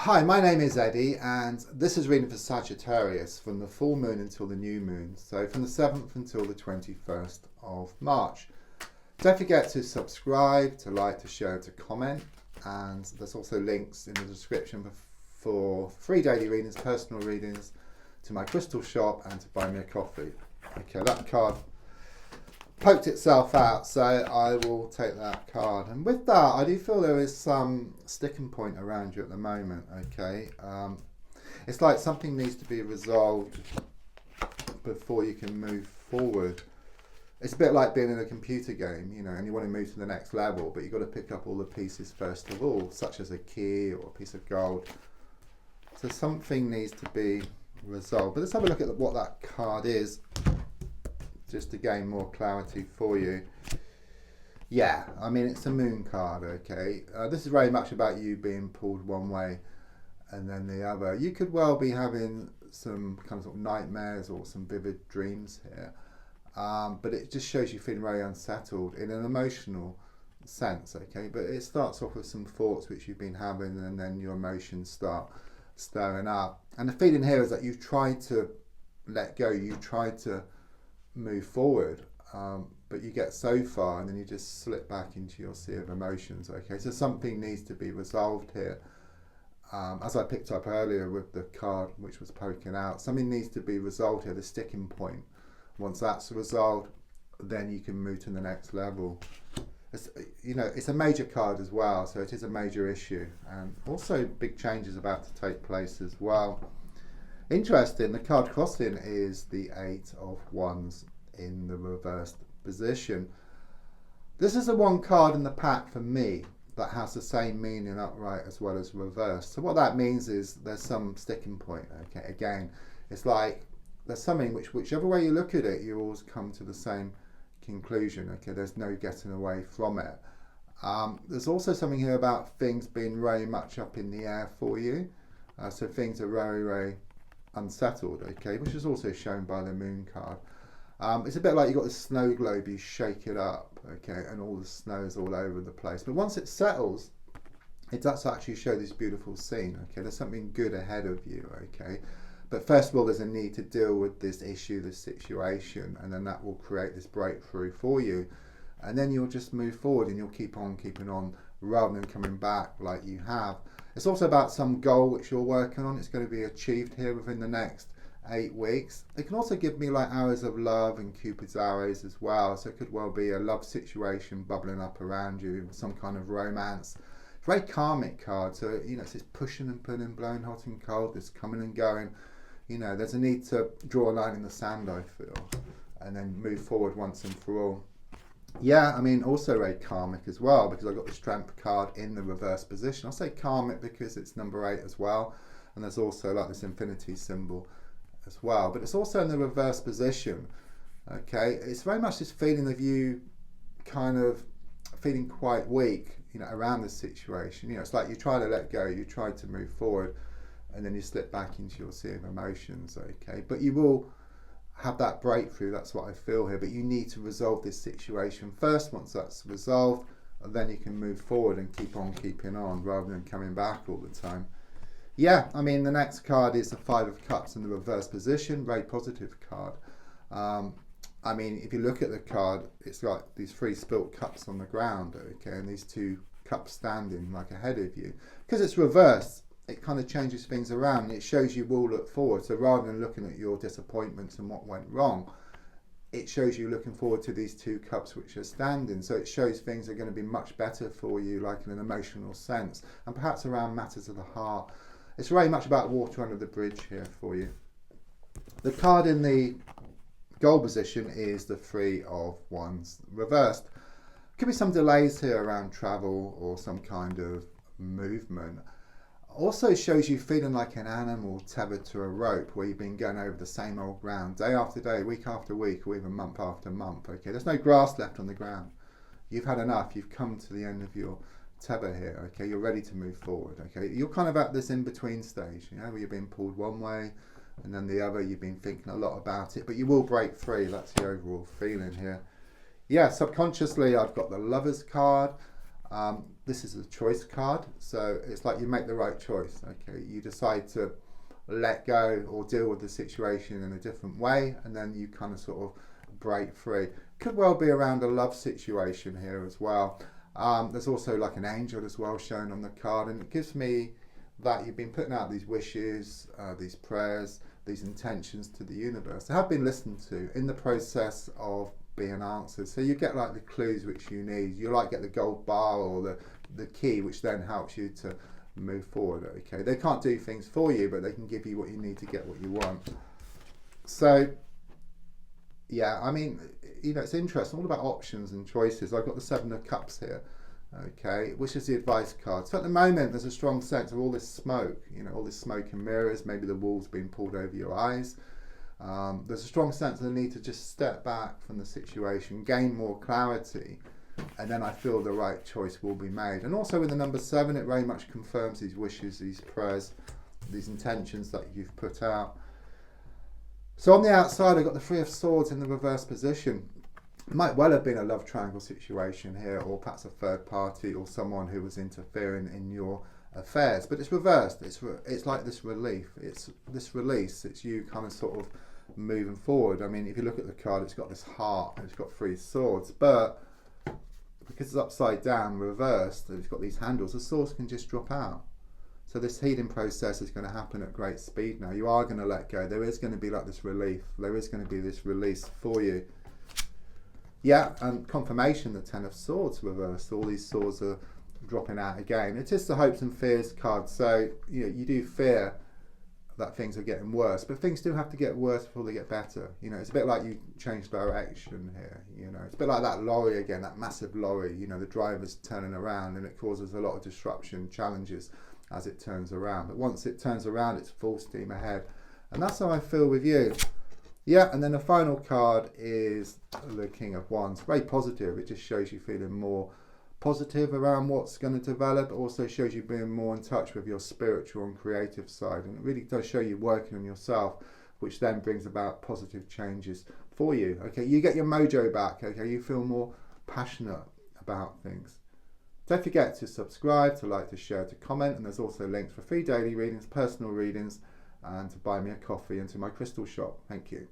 Hi, my name is Eddie, and this is reading for Sagittarius from the full moon until the new moon, so from the 7th until the 21st of March. Don't forget to subscribe, to like, to share, to comment, and there's also links in the description for free daily readings, personal readings, to my crystal shop, and to buy me a coffee. Okay, that card poked itself out, so I will take that card. And with that, I do feel there is some sticking point around you at the moment. Okay, it's like something needs to be resolved before you can move forward. It's a bit like being in a computer game, you know, and you want to move to the next level, but you've got to pick up all the pieces first of all, such as a key or a piece of gold. So something needs to be resolved. But let's have a look at what that card is, just to gain more clarity for you. Yeah, I mean, it's a moon card, okay? This is very much about you being pulled one way and then the other. You could well be having some kind of, nightmares or some vivid dreams here. But it just shows you feeling very unsettled in an emotional sense, okay? But it starts off with some thoughts which you've been having, and then your emotions start stirring up. And the feeling here is that you've tried to let go, you've tried to move forward, but you get so far and then you just slip back into your sea of emotions. Okay, so something needs to be resolved here. As I picked up earlier with the card which was poking out, something needs to be resolved here, the sticking point. Once that's resolved, then you can move to the next level. It's, you know, it's a major card as well, so it is a major issue, and also big changes about to take place as well. Interesting, the card crossing is the 8 of Wands in the reversed position. This is the one card in the pack for me that has the same meaning upright as well as reversed. So what that means is there's some sticking point. Okay, again, it's like there's something which, whichever way you look at it, you always come to the same conclusion. Okay, there's no getting away from it. There's also something here about things being very much up in the air for you. So things are very unsettled, okay, which is also shown by the moon card. It's a bit like you've got the snow globe, you shake it up, okay, and all the snow is all over the place. But once it settles, it does actually show this beautiful scene, okay. There's something good ahead of you, okay. But first of all, there's a need to deal with this issue, this situation, and then that will create this breakthrough for you. And then you'll just move forward and you'll keep on keeping on rather than coming back like you have. It's also about some goal which you're working on. It's going to be achieved here within the next 8 weeks. It can also give me like arrows of love and Cupid's arrows as well. So it could well be a love situation bubbling up around you, some kind of romance. It's a very karmic card. So, you know, it's this pushing and pulling, blowing hot and cold, this coming and going. You know, there's a need to draw a line in the sand, I feel, and then move forward once and for all. Yeah, I mean, also very karmic as well, because I've got the Strength card in the reverse position. I'll say karmic because it's number 8 as well, and there's also like this infinity symbol as well, but it's also in the reverse position. Okay, it's very much this feeling of you kind of feeling quite weak, you know, around the situation. You know, it's like you try to let go, you try to move forward, and then you slip back into your sea of emotions. Okay, but you will have that breakthrough. That's what I feel here, but you need to resolve this situation first. Once that's resolved, then you can move forward and keep on keeping on rather than coming back all the time. Yeah, I mean, the next card is the 5 of Cups in the reverse position, very positive card. I mean, if you look at the card, it's got these 3 spilt cups on the ground, okay, and these 2 cups standing like ahead of you. Because it's reversed, it kind of changes things around. It shows you will look forward. So rather than looking at your disappointments and what went wrong, it shows you looking forward to these 2 cups which are standing. So it shows things are going to be much better for you, like in an emotional sense, and perhaps around matters of the heart. It's very much about water under the bridge here for you. The card in the goal position is the 3 of Wands reversed. Could be some delays here around travel or some kind of movement. Also shows you feeling like an animal tethered to a rope, where you've been going over the same old ground day after day, week after week, or even month after month. Okay, there's no grass left on the ground. You've had enough. You've come to the end of your tether here. Okay, you're ready to move forward. Okay, you're kind of at this in-between stage, you know, where you're being pulled one way and then the other. You've been thinking a lot about it, but you will break free. That's the overall feeling here. Yeah, subconsciously I've got the Lovers card. This is a choice card, so it's like you make the right choice. Okay, you decide to let go or deal with the situation in a different way, and then you kind of sort of break free. Could well be around a love situation here as well. There's also like an angel as well shown on the card, and it gives me that you've been putting out these wishes, these prayers, these intentions to the universe. They have been listened to in the process of being answered. So you get like the clues which you need. You like get the gold bar or the key, which then helps you to move forward. Okay, they can't do things for you, but they can give you what you need to get what you want. So yeah, I mean, it's interesting, all about options and choices. I've got the 7 of Cups here, okay, which is the advice card. So at the moment, there's a strong sense of all this smoke, all this smoke and mirrors, maybe the wool's being pulled over your eyes. There's a strong sense of the need to just step back from the situation, gain more clarity, and then I feel the right choice will be made. And also with the number 7, it very much confirms these wishes, these prayers, these intentions that you've put out. So on the outside, I've got the 3 of Swords in the reverse position. It might well have been a love triangle situation here, or perhaps a third party or someone who was interfering in your affairs. But it's reversed. It's like this relief. It's this release. It's you kind of sort of moving forward. I mean, if you look at the card, it's got this heart and it's got 3 swords. But because it's upside down, reversed, and it's got these handles, the swords can just drop out. So this healing process is going to happen at great speed now. You are going to let go. There is going to be like this relief. There is going to be this release for you. Yeah, and confirmation, the 10 of Swords reversed. All these swords are dropping out again. It is the hopes and fears card. So you do fear that things are getting worse, but things do have to get worse before they get better. It's a bit like you change direction here. It's a bit like that lorry again, that massive lorry. The driver's turning around and it causes a lot of disruption, challenges as it turns around. But once it turns around, it's full steam ahead. And that's how I feel with you. Yeah, and then the final card is the King of Wands. Very positive. It just shows you feeling more positive around what's going to develop. It also shows you being more in touch with your spiritual and creative side. And it really does show you working on yourself, which then brings about positive changes for you. Okay, you get your mojo back. Okay, you feel more passionate about things. Don't forget to subscribe, to like, to share, to comment, and there's also links for free daily readings, personal readings, and to buy me a coffee and to my crystal shop. Thank you.